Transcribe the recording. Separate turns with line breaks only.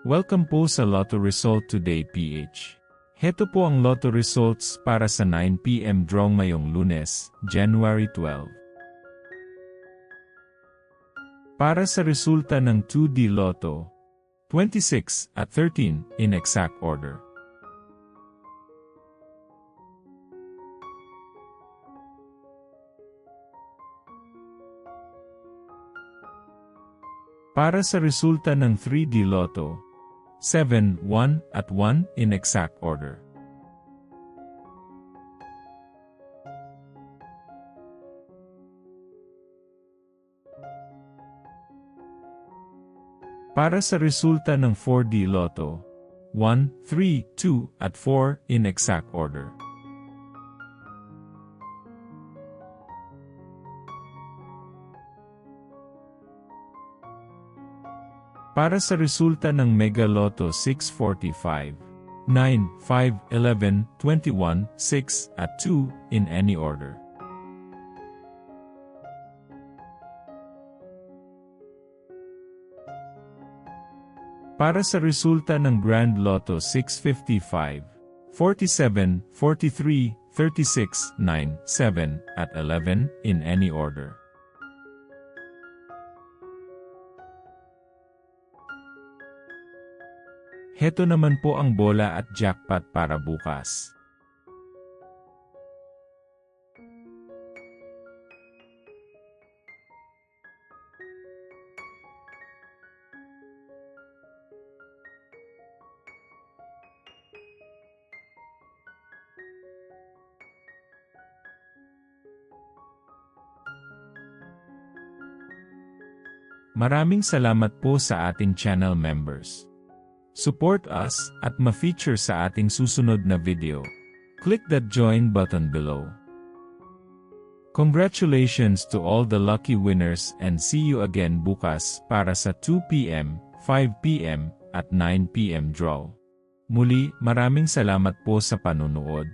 Welcome po sa Lotto Result Today PH. Heto po ang Lotto Results para sa 9 PM draw ngayong Lunes, January 12. Para sa resulta ng 2D Lotto, 26 at 13 in exact order. Para sa resulta ng 3D Lotto, 7, 1 at 1 in exact order. Para sa resulta ng 4D Lotto, 1, 3, 2 at 4 in exact order. Para sa resulta ng Mega Lotto 645, 9, 5, 11, 21, 6 at 2 in any order. Para sa resulta ng Grand Lotto 655, 47, 43, 36, 9, 7 at 11 in any order. Heto naman po ang bola at jackpot para bukas. Maraming salamat po sa ating channel members. Support us at ma-feature sa ating susunod na video. Click that join button below. Congratulations to all the lucky winners and see you again bukas para sa 2 PM, 5 PM at 9 PM draw. Muli, maraming salamat po sa panunood.